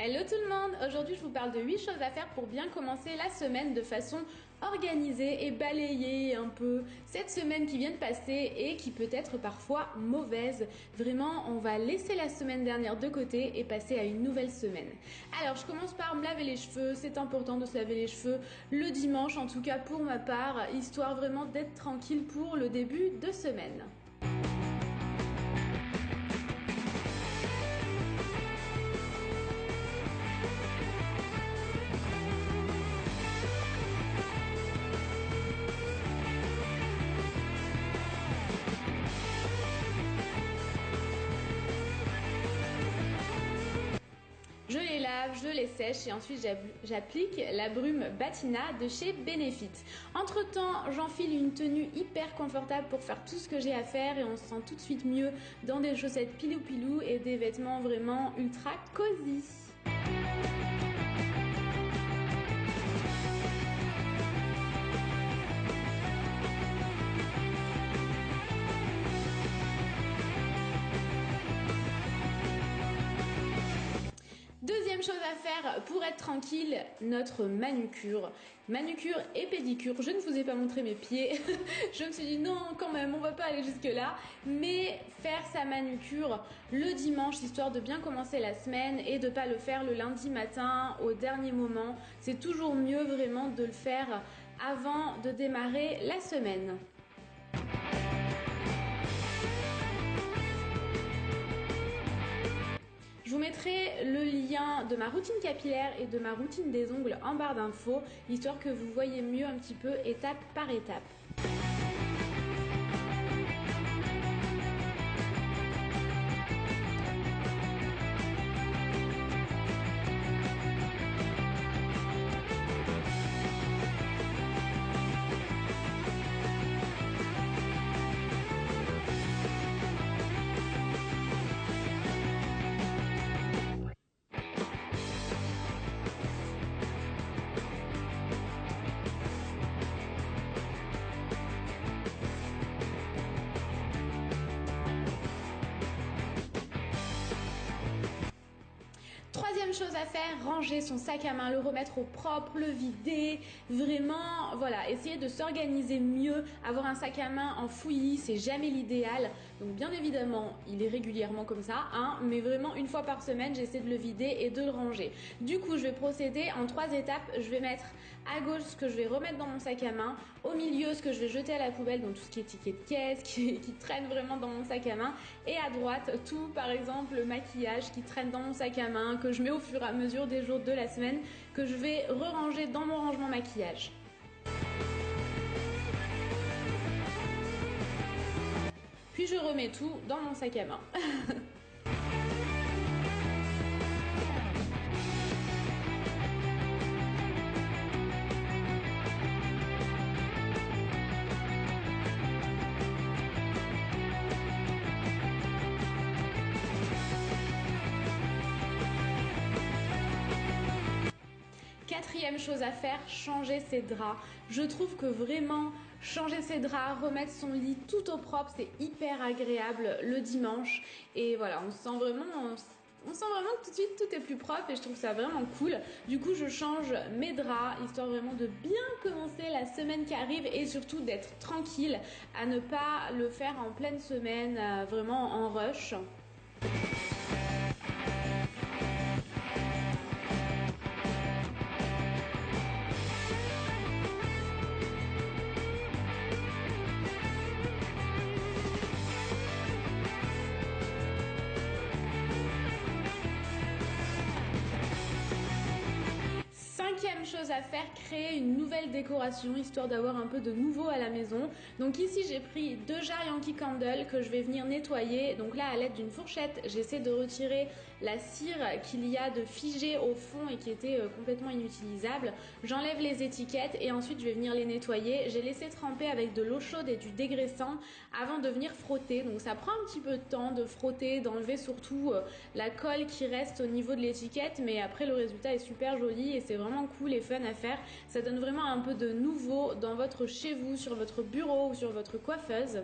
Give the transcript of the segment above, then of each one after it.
Hello tout le monde! Aujourd'hui je vous parle de 8 choses à faire pour bien commencer la semaine de façon organisée et balayer un peu cette semaine qui vient de passer et qui peut être parfois mauvaise. Vraiment, on va laisser la semaine dernière de côté et passer à une nouvelle semaine. Alors je commence par me laver les cheveux, c'est important de se laver les cheveux le dimanche, en tout cas pour ma part, histoire vraiment d'être tranquille pour le début de semaine. Je les lave, je les sèche et ensuite j'applique la brume Batina de chez Benefit. Entre temps, j'enfile une tenue hyper confortable pour faire tout ce que j'ai à faire et on se sent tout de suite mieux dans des chaussettes pilou-pilou et des vêtements vraiment ultra cosy. Deuxième chose à faire pour être tranquille, notre manucure. Manucure et pédicure. Je ne vous ai pas montré mes pieds. Je me suis dit non, quand même, on va pas aller jusque là. Mais faire sa manucure le dimanche, histoire de bien commencer la semaine et de pas le faire le lundi matin au dernier moment. C'est toujours mieux vraiment de le faire avant de démarrer la semaine. Je vous mettrai le lien de ma routine capillaire et de ma routine des ongles en barre d'infos, histoire que vous voyez mieux un petit peu étape par étape. Troisième chose à faire, ranger son sac à main, le remettre au propre, le vider, vraiment, voilà, essayer de s'organiser mieux. Avoir un sac à main en fouillis, c'est jamais l'idéal. Donc bien évidemment, il est régulièrement comme ça, hein, mais vraiment une fois par semaine, j'essaie de le vider et de le ranger. Du coup, je vais procéder en 3 étapes. Je vais mettre à gauche ce que je vais remettre dans mon sac à main, au milieu ce que je vais jeter à la poubelle, donc tout ce qui est ticket de caisse, qui traîne vraiment dans mon sac à main, et à droite, tout par exemple le maquillage qui traîne dans mon sac à main, que je mets au fur et à mesure des jours de la semaine, que je vais re-ranger dans mon rangement maquillage. Puis je remets tout dans mon sac à main. Quatrième chose à faire, changer ses draps. Je trouve que vraiment changer ses draps, remettre son lit tout au propre, c'est hyper agréable le dimanche. Et voilà, on sent vraiment que tout de suite tout est plus propre et je trouve ça vraiment cool. Du coup, je change mes draps, histoire vraiment de bien commencer la semaine qui arrive et surtout d'être tranquille, à ne pas le faire en pleine semaine, vraiment en rush. Cinquième chose à faire, créer une nouvelle décoration, histoire d'avoir un peu de nouveau à la maison. Donc ici j'ai pris 2 jars Yankee Candle que je vais venir nettoyer. Donc là, à l'aide d'une fourchette, j'essaie de retirer la cire qu'il y a de figée au fond et qui était complètement inutilisable. J'enlève les étiquettes et ensuite je vais venir les nettoyer. J'ai laissé tremper avec de l'eau chaude et du dégraissant avant de venir frotter. Donc ça prend un petit peu de temps de frotter, d'enlever surtout la colle qui reste au niveau de l'étiquette, mais après le résultat est super joli et c'est vraiment cool et fun à faire. Ça donne vraiment un peu de nouveau dans votre chez vous, sur votre bureau ou sur votre coiffeuse.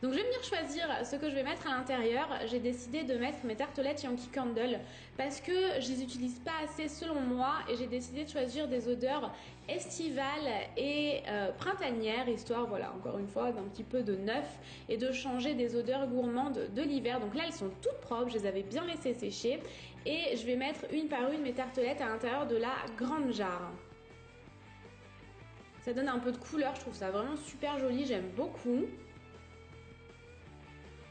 Donc je vais venir choisir ce que je vais mettre à l'intérieur. J'ai décidé de mettre mes tartelettes Yankee Candle Candle parce que je les utilise pas assez selon moi et j'ai décidé de choisir des odeurs estivales et printanières, histoire, voilà, encore une fois, d'un petit peu de neuf et de changer des odeurs gourmandes de l'hiver. Donc là, elles sont toutes propres, je les avais bien laissées sécher et je vais mettre une par une mes tartelettes à l'intérieur de la grande jarre. Ça donne un peu de couleur, je trouve ça vraiment super joli, j'aime beaucoup.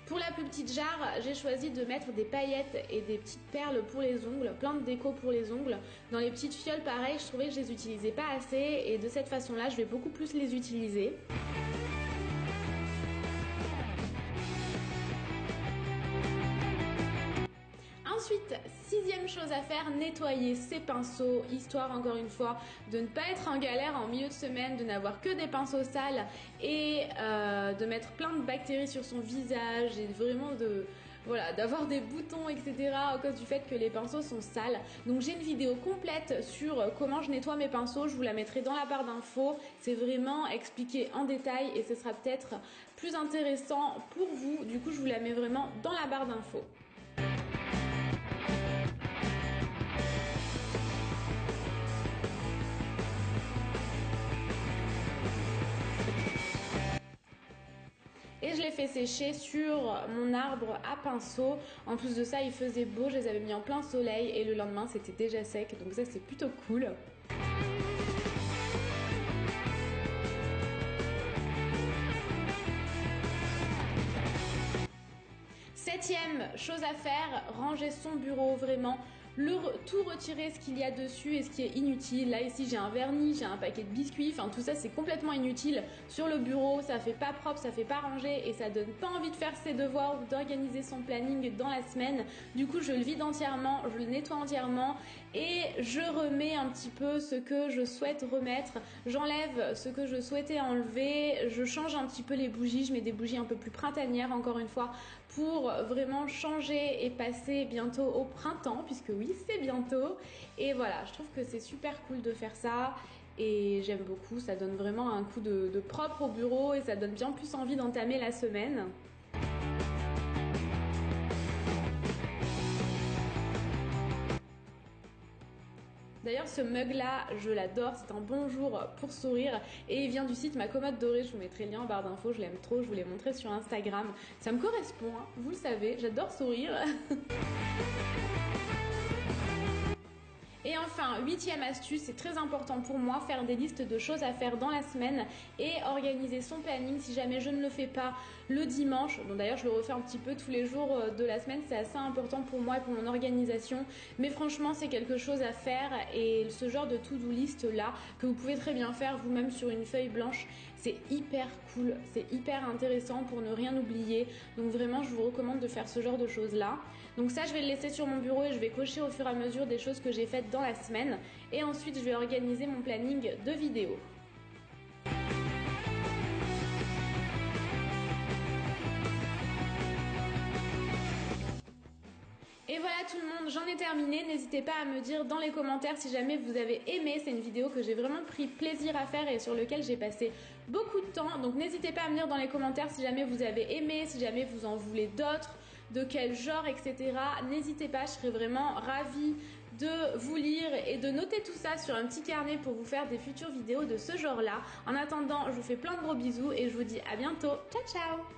Pour la plus petite jarre, j'ai choisi de mettre des paillettes et des petites perles pour les ongles, plein de déco pour les ongles. Dans les petites fioles, pareil, je trouvais que je les utilisais pas assez et de cette façon-là, je vais beaucoup plus les utiliser. Ensuite, sixième chose à faire, nettoyer ses pinceaux, histoire encore une fois de ne pas être en galère en milieu de semaine, de n'avoir que des pinceaux sales et de mettre plein de bactéries sur son visage et vraiment d'avoir des boutons, etc. à cause du fait que les pinceaux sont sales. Donc j'ai une vidéo complète sur comment je nettoie mes pinceaux, je vous la mettrai dans la barre d'infos. C'est vraiment expliqué en détail et ce sera peut-être plus intéressant pour vous. Du coup, je vous la mets vraiment dans la barre d'infos. Et je les fais sécher sur mon arbre à pinceau. En plus de ça, il faisait beau, je les avais mis en plein soleil et le lendemain, c'était déjà sec. Donc ça, c'est plutôt cool. Septième chose à faire, ranger son bureau vraiment. Tout retirer ce qu'il y a dessus et ce qui est inutile. Là ici j'ai un vernis, j'ai un paquet de biscuits, enfin tout ça c'est complètement inutile sur le bureau, ça fait pas propre, ça fait pas ranger et ça donne pas envie de faire ses devoirs ou d'organiser son planning dans la semaine. Du coup je le vide entièrement, je le nettoie entièrement et je remets un petit peu ce que je souhaite remettre. J'enlève ce que je souhaitais enlever, je change un petit peu les bougies, je mets des bougies un peu plus printanières encore une fois pour vraiment changer et passer bientôt au printemps puisque oui c'est bientôt et voilà je trouve que c'est super cool de faire ça et j'aime beaucoup, ça donne vraiment un coup de propre au bureau et ça donne bien plus envie d'entamer la semaine. D'ailleurs ce mug là je l'adore, c'est un bonjour pour sourire et il vient du site Ma Commode Dorée, je vous mettrai le lien en barre d'infos, je l'aime trop, je vous l'ai montré sur Instagram, ça me correspond, hein, vous le savez, j'adore sourire. Et enfin, huitième astuce, c'est très important pour moi, faire des listes de choses à faire dans la semaine et organiser son planning si jamais je ne le fais pas le dimanche. Donc d'ailleurs, je le refais un petit peu tous les jours de la semaine, c'est assez important pour moi et pour mon organisation. Mais franchement, c'est quelque chose à faire et ce genre de to-do list là, que vous pouvez très bien faire vous-même sur une feuille blanche, c'est hyper cool, c'est hyper intéressant pour ne rien oublier. Donc vraiment, je vous recommande de faire ce genre de choses là. Donc ça, je vais le laisser sur mon bureau et je vais cocher au fur et à mesure des choses que j'ai faites dans la semaine et ensuite je vais organiser mon planning de vidéos. Et voilà tout le monde, j'en ai terminé. N'hésitez pas à me dire dans les commentaires si jamais vous avez aimé. C'est une vidéo que j'ai vraiment pris plaisir à faire et sur laquelle j'ai passé beaucoup de temps. Donc n'hésitez pas à me dire dans les commentaires si jamais vous avez aimé, si jamais vous en voulez d'autres, de quel genre, etc. N'hésitez pas, je serais vraiment ravie de vous lire et de noter tout ça sur un petit carnet pour vous faire des futures vidéos de ce genre-là. En attendant, je vous fais plein de gros bisous et je vous dis à bientôt. Ciao ciao!